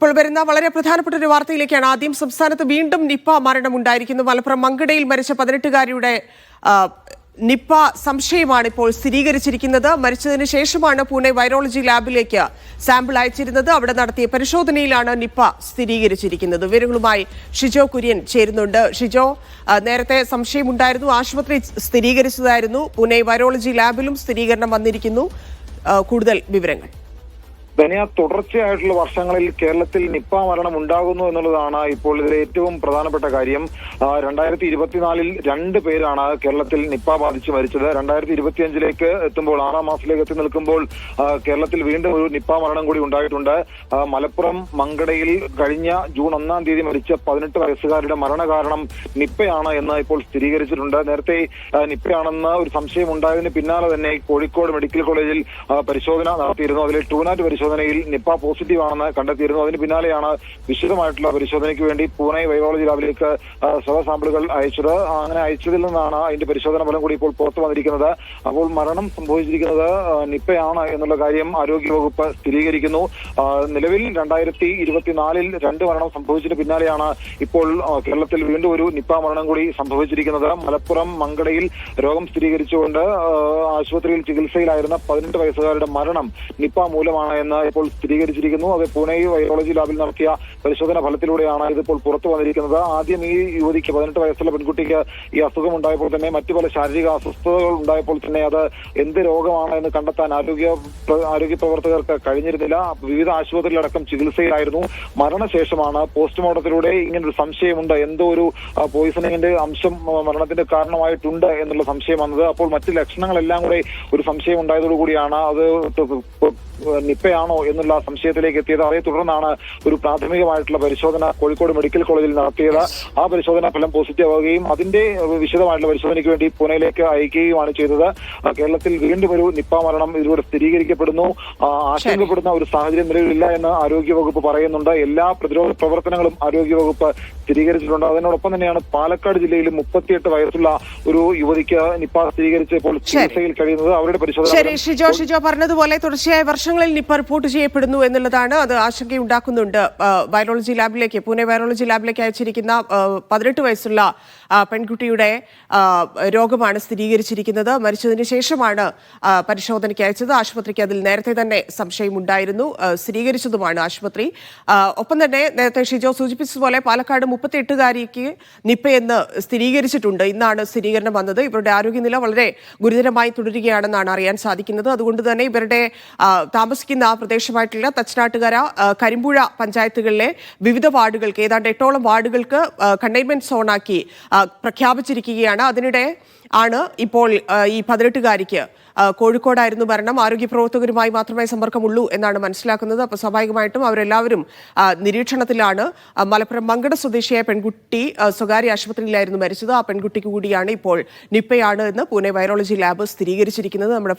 ഇപ്പോൾ വരുന്ന വളരെ പ്രധാനപ്പെട്ട ഒരു വാർത്തയിലേക്കാണ്. ആദ്യം സംസ്ഥാനത്ത് വീണ്ടും നിപ്പ മരണമുണ്ടായിരിക്കുന്നു. മലപ്പുറം മങ്കടയിൽ മരിച്ച 18-കാരിയുടെ നിപ്പ സംശയമാണ് ഇപ്പോൾ സ്ഥിരീകരിച്ചിരിക്കുന്നത്. മരിച്ചതിന് ശേഷമാണ് പൂനെ വൈറോളജി ലാബിലേക്ക് സാമ്പിൾ അയച്ചിരുന്നത്. അവിടെ നടത്തിയ പരിശോധനയിലാണ് നിപ്പ സ്ഥിരീകരിച്ചിരിക്കുന്നത്. വിവരങ്ങളുമായി ഷിജോ കുര്യൻ ചേരുന്നുണ്ട്. ഷിജോ, നേരത്തെ സംശയമുണ്ടായിരുന്നു, ആശുപത്രി സ്ഥിരീകരിച്ചതായിരുന്നു, പൂനെ വൈറോളജി ലാബിലും സ്ഥിരീകരണം വന്നിരിക്കുന്നു. കൂടുതൽ വിവരങ്ങൾ. ധനിയ, തുടർച്ചയായിട്ടുള്ള വർഷങ്ങളിൽ കേരളത്തിൽ നിപ്പ മരണം ഉണ്ടാകുന്നു എന്നുള്ളതാണ് ഇപ്പോൾ ഇതിലെ ഏറ്റവും പ്രധാനപ്പെട്ട കാര്യം. 2024 2 പേരാണ് കേരളത്തിൽ നിപ്പ ബാധിച്ച് മരിച്ചത്. 2025 എത്തുമ്പോൾ 6ാം മാസത്തിലേക്ക് എത്തി നിൽക്കുമ്പോൾ കേരളത്തിൽ വീണ്ടും ഒരു നിപ്പ മരണം കൂടി ഉണ്ടായിട്ടുണ്ട്. മലപ്പുറം മങ്കടയിൽ കഴിഞ്ഞ ജൂൺ 1-ാം തീയതി മരിച്ച 18 വയസ്സുകാരുടെ മരണകാരണം നിപ്പയാണ് എന്ന് ഇപ്പോൾ സ്ഥിരീകരിച്ചിട്ടുണ്ട്. നേരത്തെ നിപ്പയാണെന്ന് ഒരു സംശയം ഉണ്ടായതിന് പിന്നാലെ തന്നെ കോഴിക്കോട് മെഡിക്കൽ കോളേജിൽ പരിശോധന നടത്തിയിരുന്നു. അതിൽ ട്രൂനാറ്റ് പരിശോധനയിൽ നിപ്പ പോസിറ്റീവ് ആണെന്ന് കണ്ടെത്തിയിരുന്നു. അതിന് പിന്നാലെയാണ് വിശദമായിട്ടുള്ള പരിശോധനയ്ക്ക് വേണ്ടി പൂനെ വൈറോളജി ലാബിലേക്ക് സ്രവ സാമ്പിളുകൾ അയച്ചത്. അങ്ങനെ അയച്ചതിൽ നിന്നാണ് അതിന്റെ പരിശോധന ഫലം കൂടി ഇപ്പോൾ പുറത്തു വന്നിരിക്കുന്നത്. അപ്പോൾ മരണം സംഭവിച്ചിരിക്കുന്നത് നിപ്പയാണ് എന്നുള്ള കാര്യം ആരോഗ്യവകുപ്പ് സ്ഥിരീകരിക്കുന്നു. നിലവിൽ 2024 2 മരണം സംഭവിച്ചതിന് പിന്നാലെയാണ് ഇപ്പോൾ കേരളത്തിൽ വീണ്ടും ഒരു നിപ്പ മരണം കൂടി സംഭവിച്ചിരിക്കുന്നത്. മലപ്പുറം മങ്കടയിൽ രോഗം സ്ഥിരീകരിച്ചുകൊണ്ട് ആശുപത്രിയിൽ ചികിത്സയിലായിരുന്ന 18 വയസ്സുകാരുടെ മരണം നിപ്പ മൂലമാണ് എന്ന് ഇപ്പോൾ സ്ഥിരീകരിച്ചിരിക്കുന്നു. അത് പൂനെ വൈറോളജി ലാബിൽ നടത്തിയ പരിശോധന ഫലത്തിലൂടെയാണ് ഇതിപ്പോൾ പുറത്തു വന്നിരിക്കുന്നത്. ആദ്യം ഈ യുവതിക്ക് 18 വയസ്സുള്ള പെൺകുട്ടിക്ക് ഈ അസുഖം ഉണ്ടായപ്പോൾ തന്നെ മറ്റു പല ശാരീരിക അസ്വസ്ഥതകൾ ഉണ്ടായപ്പോൾ തന്നെ അത് എന്ത് രോഗമാണ് എന്ന് കണ്ടെത്താൻ ആരോഗ്യ പ്രവർത്തകർക്ക് കഴിഞ്ഞിരുന്നില്ല. വിവിധ ആശുപത്രിയിലടക്കം ചികിത്സയിലായിരുന്നു. മരണശേഷമാണ് പോസ്റ്റ്മോർട്ടത്തിലൂടെ ഇങ്ങനൊരു സംശയമുണ്ട്, എന്തോ ഒരു പോയിസണിങ്ങിന്റെ അംശം മരണത്തിന്റെ കാരണമായിട്ടുണ്ട് എന്നുള്ള സംശയം വന്നത്. അപ്പോൾ മറ്റ് ലക്ഷണങ്ങളെല്ലാം കൂടെ ഒരു സംശയം ഉണ്ടായതോടുകൂടിയാണ് അത് നിപ്പയാണോ എന്നുള്ള സംശയത്തിലേക്ക് എത്തിയത്. അതേ തുടർന്നാണ് ഒരു പ്രാഥമികമായിട്ടുള്ള പരിശോധന കോഴിക്കോട് മെഡിക്കൽ കോളേജിൽ നടത്തിയത്. ആ പരിശോധന ഫലം പോസിറ്റീവ് ആവുകയും അതിന്റെ വിശദമായിട്ടുള്ള പരിശോധനയ്ക്ക് വേണ്ടി പൂനെയിലേക്ക് അയക്കുകയുമാണ് ചെയ്തത്. കേരളത്തിൽ വീണ്ടും ഒരു നിപ്പ മരണം ഇതിലൂടെ സ്ഥിരീകരിക്കപ്പെടുന്നു. ആശങ്കപ്പെടുന്ന ഒരു സാഹചര്യം നിലവിലില്ല എന്ന് ആരോഗ്യവകുപ്പ് പറയുന്നുണ്ട്. എല്ലാ പ്രതിരോധ പ്രവർത്തനങ്ങളും ആരോഗ്യവകുപ്പ് സ്ഥിരീകരിച്ചിട്ടുണ്ട്. അതിനോടൊപ്പം തന്നെയാണ് പാലക്കാട് ജില്ലയിലും 38 വയസ്സുള്ള ഒരു യുവതിക്ക് നിപ്പ സ്ഥിരീകരിച്ച് ഇപ്പോൾ ചികിത്സയിൽ കഴിയുന്നത്. അവരുടെ പരിശോധന ഷിജോ പറഞ്ഞതുപോലെ തുടർച്ചയായ വർഷങ്ങളിൽ നിപ്പ റിപ്പോർട്ട് ചെയ്യപ്പെടുന്നു എന്നുള്ളതാണ്. അത് ആശങ്കയുണ്ടാക്കുന്നുണ്ട്. വൈറോളജി ലാബിലേക്ക്, പൂനെ വൈറോളജി ലാബിലേക്ക് അയച്ചിരിക്കുന്ന 18 വയസ്സുള്ള പെൺകുട്ടിയുടെ രോഗമാണ് സ്ഥിരീകരിച്ചിരിക്കുന്നത്. മരിച്ചതിന് ശേഷമാണ് പരിശോധനയ്ക്ക് അയച്ചത്. ആശുപത്രിക്ക് അതിൽ നേരത്തെ തന്നെ സംശയമുണ്ടായിരുന്നു, സ്ഥിരീകരിച്ചതുമാണ് ആശുപത്രി. ഒപ്പം തന്നെ നേരത്തെ ഷിജോ സൂചിപ്പിച്ചതുപോലെ പാലക്കാട് 38-കാരിക്ക് നിപ്പയെന്ന് സ്ഥിരീകരിച്ചിട്ടുണ്ട്. ഇന്നാണ് സ്ഥിരീകരണം വന്നത്. ഇവരുടെ ആരോഗ്യനില വളരെ ഗുരുതരമായി തുടരുകയാണെന്നാണ് അറിയാൻ സാധിക്കുന്നത്. അതുകൊണ്ട് തന്നെ ഇവരുടെ താമസിക്കുന്ന പ്രദേശമായിട്ടുള്ള തച്ചനാട്ടുകര, കരിമ്പുഴ പഞ്ചായത്തുകളിലെ വിവിധ വാർഡുകൾക്ക്, ഏതാണ്ട് 8ഓളം വാർഡുകൾക്ക് കണ്ടെയ്ൻമെന്റ് സോണാക്കി പ്രഖ്യാപിച്ചിരിക്കുകയാണ്. അതിനിടെ ആണ് ഇപ്പോൾ ഈ 18-കാരിക്ക് കോഴിക്കോടായിരുന്നു മരണം. ആരോഗ്യ പ്രവർത്തകരുമായി മാത്രമേ സമ്പർക്കമുള്ളൂ എന്നാണ് മനസ്സിലാക്കുന്നത്. അപ്പോൾ സ്വാഭാവികമായിട്ടും അവരെല്ലാവരും നിരീക്ഷണത്തിലാണ്. മലപ്പുറം മങ്കട സ്വദേശിയായ പെൺകുട്ടി സ്വകാര്യ ആശുപത്രിയിലായിരുന്നു മരിച്ചത്. ആ പെൺകുട്ടിക്ക് കൂടിയാണ് ഇപ്പോൾ നിപ്പയാണ് എന്ന് പൂനെ വൈറോളജി ലാബ് സ്ഥിരീകരിച്ചിരിക്കുന്നത്. നമ്മുടെ